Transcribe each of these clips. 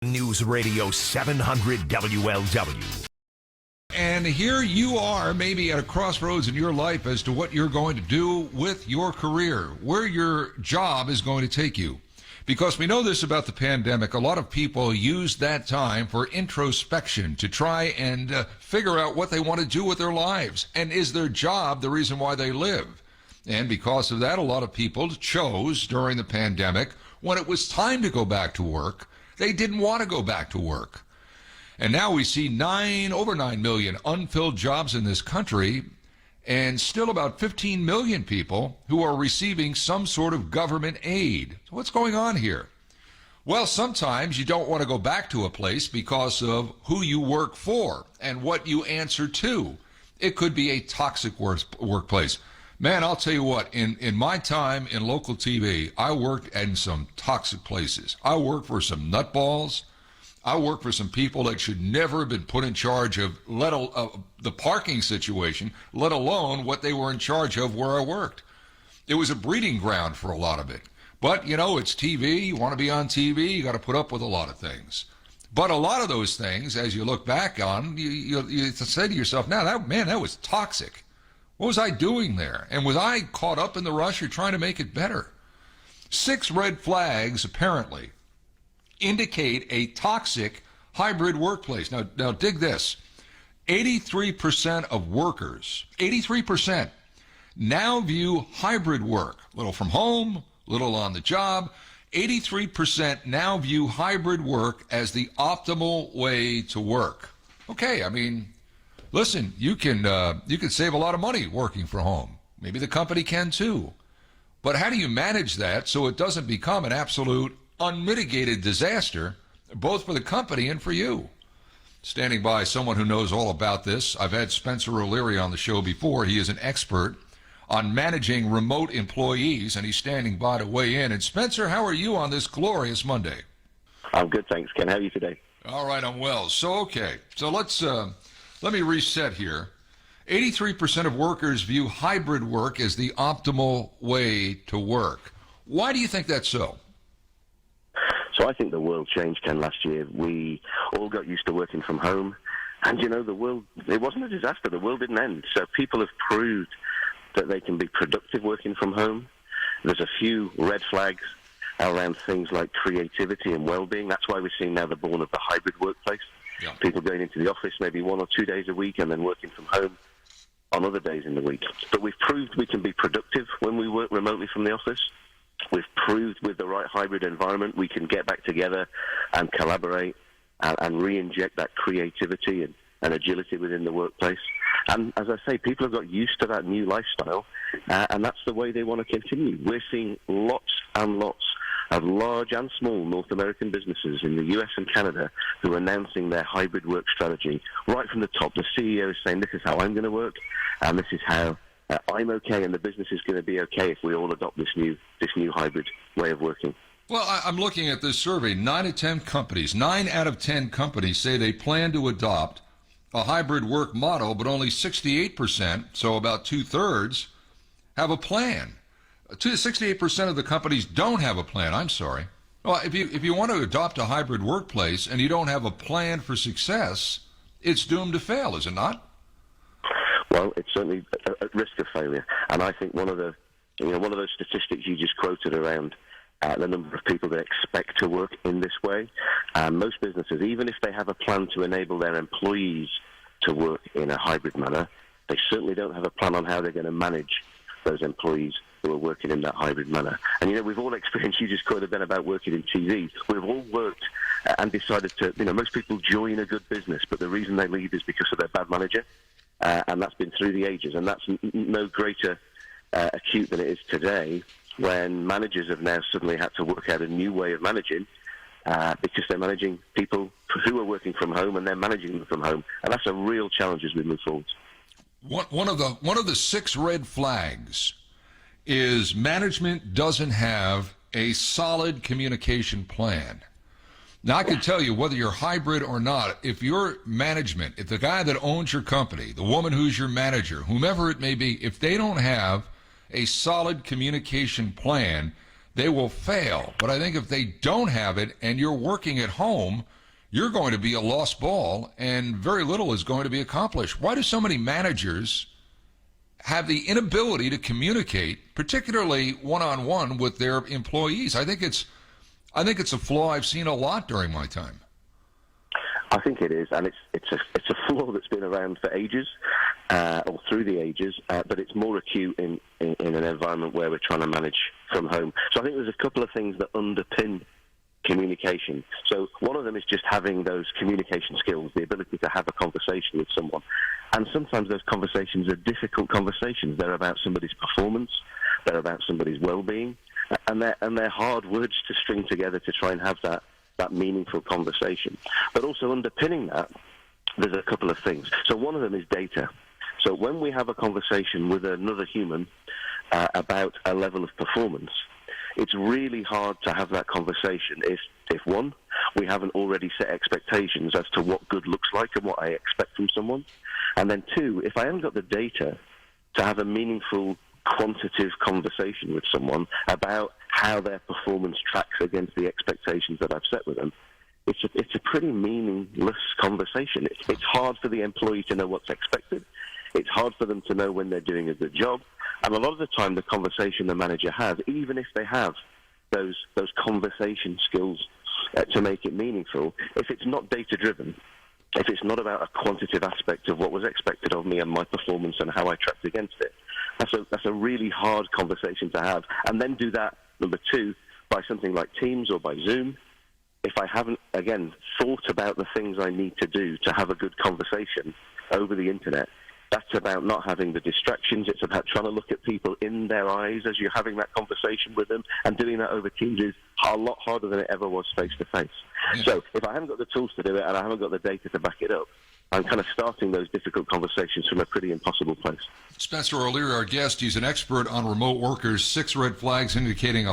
News Radio 700 WLW. And here you are, maybe at a crossroads in your life as to what you're going to do with your career, where your job is going to take you. Because we know this about the pandemic, a lot of people use that time for introspection to try and figure out what they want to do with their lives. And is their job the reason why they live? And because of that, a lot of people chose during the pandemic, when it was time to go back to work, they didn't want to go back to work. And now we see over 9 million unfilled jobs in this country, and still about 15 million people who are receiving some sort of government aid. So what's going on here? Well, sometimes you don't want to go back to a place because of who you work for and what you answer to. It could be a toxic workplace. Man, I'll tell you what, in my time in local TV, I worked in some toxic places. I worked for some nutballs. I worked for some people that should never have been put in charge of the parking situation, let alone what they were in charge of where I worked. It was a breeding ground for a lot of it. But, you know, it's TV. You want to be on TV. You got to put up with a lot of things. But a lot of those things, as you look back on, you say to yourself, now, that was toxic. What was I doing there? And was I caught up in the rush or trying to make it better? 6 red flags, apparently, indicate a toxic hybrid workplace. Now dig this. 83% of workers, 83%, now view hybrid work, little from home, little on the job. 83% now view hybrid work as the optimal way to work. Okay, I mean, listen, you can save a lot of money working from home. Maybe the company can too. But how do you manage that so it doesn't become an absolute unmitigated disaster, both for the company and for you? Standing by someone who knows all about this, I've had Spencer O'Leary on the show before. He is an expert on managing remote employees, and he's standing by to weigh in. And Spencer, how are you on this glorious Monday? I'm good, thanks, Ken. How are you today? All right, I'm well. So let me reset here. 83% of workers view hybrid work as the optimal way to work. Why do you think that's so? So I think the world changed, Ken, last year. We all got used to working from home. And, you know, the world, it wasn't a disaster. The world didn't end. So people have proved that they can be productive working from home. There's a few red flags around things like creativity and well-being. That's why we're seeing now the dawn of the hybrid workplace. Yeah. People going into the office maybe 1 or 2 days a week and then working from home on other days in the week. But we've proved we can be productive when we work remotely from the office. We've proved with the right hybrid environment we can get back together and collaborate and re-inject that creativity and agility within the workplace. And as I say, people have got used to that new lifestyle, and that's the way they want to continue. We're seeing lots and lots of large and small North American businesses in the US and Canada who are announcing their hybrid work strategy. Right from the top, the CEO is saying, this is how I'm going to work, and this is how I'm okay, and the business is going to be okay if we all adopt this new hybrid way of working. Well, I'm looking at this survey. 9 out of 10 companies say they plan to adopt a hybrid work model, but only 68%, so about 2/3, have a plan. 68% of the companies don't have a plan. I'm sorry. Well, if you want to adopt a hybrid workplace and you don't have a plan for success, it's doomed to fail, is it not? Well, it's certainly at risk of failure. And I think one of those statistics you just quoted around the number of people that expect to work in this way, most businesses, even if they have a plan to enable their employees to work in a hybrid manner, they certainly don't have a plan on how they're going to manage those employees who are working in that hybrid manner. And, you know, we've all experienced, you just quoted then about working in TV. We've all worked and decided to, you know, most people join a good business, but the reason they leave is because of their bad manager. And that's been through the ages, and that's no greater acute than it is today, when managers have now suddenly had to work out a new way of managing because they're managing people who are working from home, and they're managing them from home, and that's a real challenge as we move forward. One of the 6 red flags is management doesn't have a solid communication plan. Now, I can tell you, whether you're hybrid or not, if your management, if the guy that owns your company, the woman who's your manager, whomever it may be, if they don't have a solid communication plan, they will fail. But I think if they don't have it and you're working at home, you're going to be a lost ball and very little is going to be accomplished. Why do so many managers have the inability to communicate, particularly one-on-one with their employees? I think it's a flaw I've seen a lot during my time. I think it is, and it's a flaw that's been around for ages, or through the ages, but it's more acute in an environment where we're trying to manage from home. So I think there's a couple of things that underpin communication. So one of them is just having those communication skills, the ability to have a conversation with someone. And sometimes those conversations are difficult conversations. They're about somebody's performance, they're about somebody's well-being, and they're hard words to string together to try and have that meaningful conversation. But also underpinning that, there's a couple of things. So one of them is data. So when we have a conversation with another human about a level of performance, it's really hard to have that conversation if one, we haven't already set expectations as to what good looks like and what I expect from someone. And then two, if I haven't got the data to have a meaningful quantitative conversation with someone about how their performance tracks against the expectations that I've set with them, it's a pretty meaningless conversation. It's hard for the employee to know what's expected. It's hard for them to know when they're doing a good job. And a lot of the time, the conversation the manager has, even if they have those conversation skills to make it meaningful, if it's not data-driven, if it's not about a quantitative aspect of what was expected of me and my performance and how I tracked against it, that's a really hard conversation to have. And then do that, number two, by something like Teams or by Zoom. If I haven't, again, thought about the things I need to do to have a good conversation over the internet, that's about not having the distractions. It's about trying to look at people in their eyes as you're having that conversation with them, and doing that over Teams is a lot harder than it ever was face-to-face. Yeah. So if I haven't got the tools to do it and I haven't got the data to back it up, I'm kind of starting those difficult conversations from a pretty impossible place. Spencer O'Leary, our guest, he's an expert on remote workers, 6 red flags indicating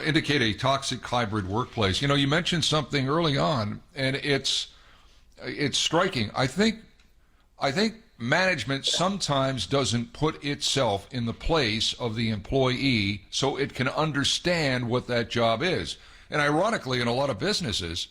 indicate a toxic hybrid workplace. You know, you mentioned something early on, and it's striking. I think management sometimes doesn't put itself in the place of the employee so it can understand what that job is. And ironically, in a lot of businesses,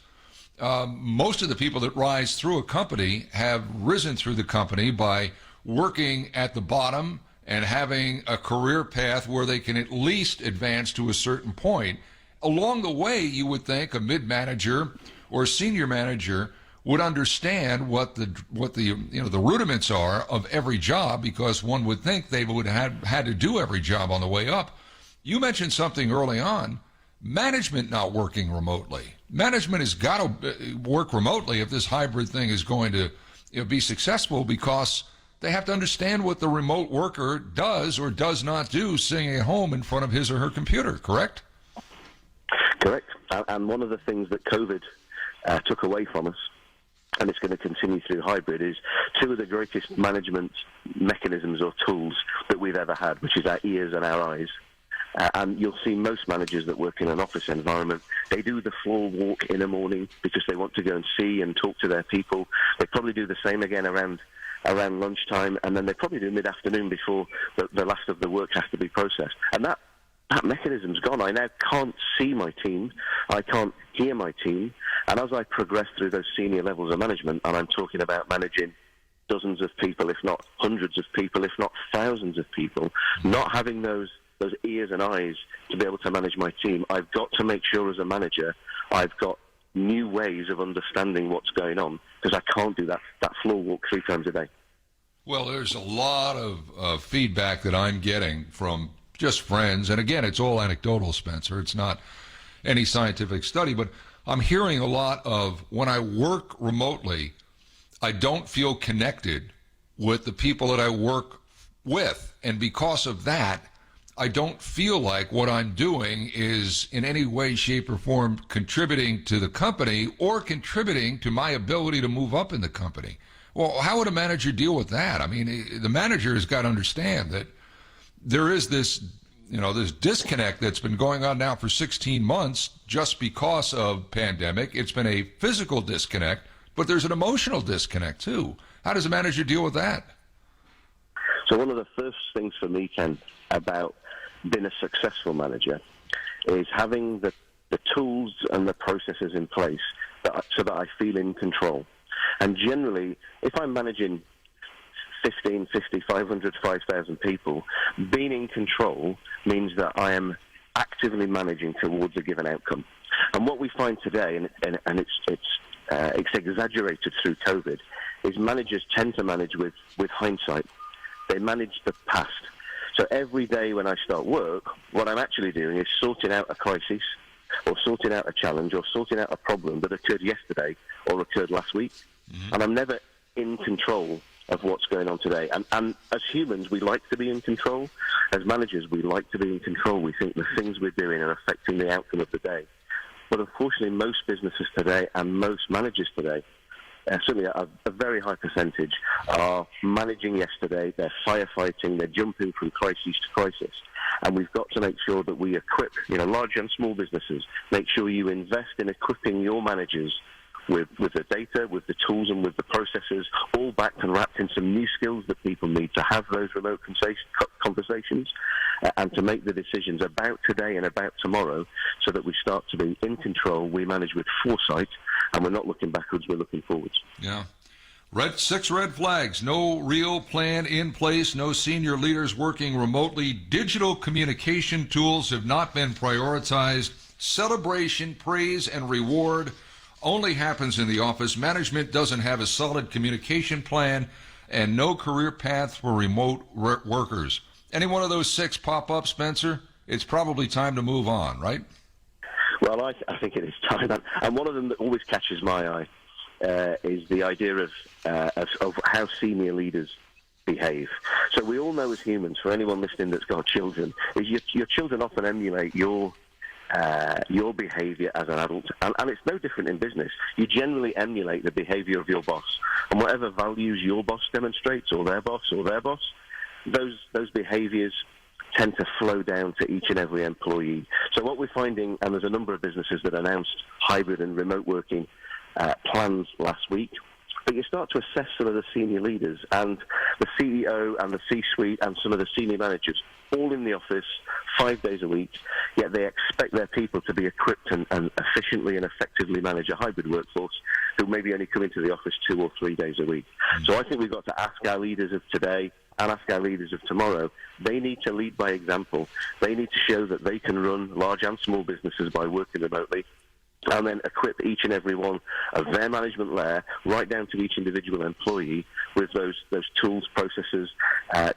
most of the people that rise through a company have risen through the company by working at the bottom and having a career path where they can at least advance to a certain point. Along the way, you would think a mid-manager or a senior manager would understand what the rudiments are of every job, because one would think they would have had to do every job on the way up. You mentioned something early on, management not working remotely. Management has got to work remotely if this hybrid thing is going to be successful, because they have to understand what the remote worker does or does not do sitting at home in front of his or her computer, correct? Correct. And one of the things that COVID took away from us, and it's going to continue through hybrid, is two of the greatest management mechanisms or tools that we've ever had, which is our ears and our eyes. And you'll see most managers that work in an office environment, they do the floor walk in the morning because they want to go and see and talk to their people. They probably do the same again around lunchtime, and then they probably do mid-afternoon before the last of the work has to be processed. And that mechanism's gone. I now can't see my team. I can't hear my team. And as I progress through those senior levels of management, and I'm talking about managing dozens of people, if not hundreds of people, if not thousands of people, not having those ears and eyes to be able to manage my team, I've got to make sure as a manager I've got new ways of understanding what's going on, because I can't do that floor walk 3 times a day. Well, there's a lot of feedback that I'm getting from just friends, and again, it's all anecdotal, Spencer. It's not any scientific study, but I'm hearing a lot of, when I work remotely, I don't feel connected with the people that I work with, and because of that, I don't feel like what I'm doing is in any way, shape, or form contributing to the company or contributing to my ability to move up in the company. Well, how would a manager deal with that? I mean, the manager has got to understand that there is this disconnect that's been going on now for 16 months just because of pandemic. It's been a physical disconnect, but there's an emotional disconnect too. How does a manager deal with that? So one of the first things for me, Ken, about been a successful manager is having the tools and the processes in place so that I feel in control. And generally, if I'm managing 15, 50, 500, 5,000 people, being in control means that I am actively managing towards a given outcome. And what we find today, and it's exaggerated through COVID, is managers tend to manage with hindsight. They manage the past. So every day when I start work, what I'm actually doing is sorting out a crisis, or sorting out a challenge, or sorting out a problem that occurred yesterday or occurred last week. Mm-hmm. And I'm never in control of what's going on today. And as humans, we like to be in control. As managers, we like to be in control. We think the things we're doing are affecting the outcome of the day. But unfortunately, most businesses today and most managers today, certainly a very high percentage, are managing yesterday. They're firefighting. They're jumping from crisis to crisis. And we've got to make sure that we equip, large and small businesses, make sure you invest in equipping your managers with the data, with the tools, and with the processes, all backed and wrapped in some new skills that people need to have those remote conversations and to make the decisions about today and about tomorrow so that we start to be in control, we manage with foresight, and we're not looking backwards, we're looking forwards. Yeah. 6 red flags. No real plan in place. No senior leaders working remotely. Digital communication tools have not been prioritized. Celebration, praise, and reward only happens in the office. Management doesn't have a solid communication plan, and no career path for remote workers. Any one of those 6 pop up, Spencer? It's probably time to move on, right? Well, I think it is time. And one of them that always catches my eye is the idea of how senior leaders behave. So we all know as humans, for anyone listening that's got children, is your children often emulate your behavior as an adult, and it's no different in business. You generally emulate the behavior of your boss, and whatever values your boss demonstrates, or their boss, those behaviors tend to flow down to each and every employee. So what we're finding, and there's a number of businesses that announced hybrid and remote working plans last week, but you start to assess some of the senior leaders and the CEO and the C-suite and some of the senior managers all in the office 5 days a week, yet they expect their people to be equipped and efficiently and effectively manage a hybrid workforce who maybe only come into the office 2 or 3 days a week. So I think we've got to ask our leaders of today and ask our leaders of tomorrow. They need to lead by example. They need to show that they can run large and small businesses by working remotely, and then equip each and every one of their management layer, right down to each individual employee, with those tools, processes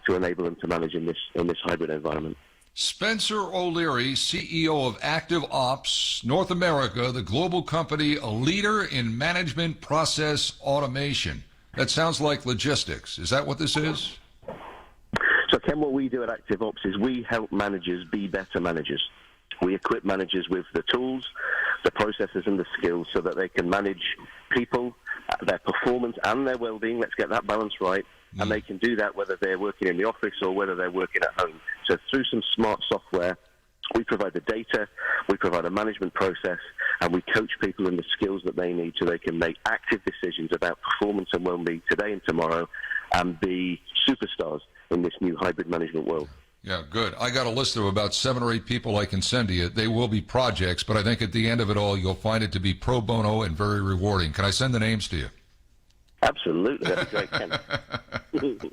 to enable them to manage in this hybrid environment. Spencer O'Leary, CEO of ActiveOps North America, the global company, a leader in management process automation. That sounds like logistics. Is that what this is? So, Ken, what we do at ActiveOps is we help managers be better managers. We equip managers with the tools, the processes, and the skills so that they can manage people, their performance, and their well-being. Let's get that balance right. And they can do that whether they're working in the office or whether they're working at home. So through some smart software, we provide the data, we provide a management process, and we coach people in the skills that they need so they can make active decisions about performance and well-being today and tomorrow and be superstars in this new hybrid management world. Yeah, good. I got a list of about 7 or 8 people I can send to you. They will be projects, but I think at the end of it all, you'll find it to be pro bono and very rewarding. Can I send the names to you? Absolutely. That'd be great, Ken.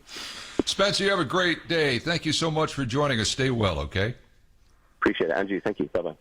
Spencer, you have a great day. Thank you so much for joining us. Stay well, okay? Appreciate it, Andrew. Thank you. Bye-bye.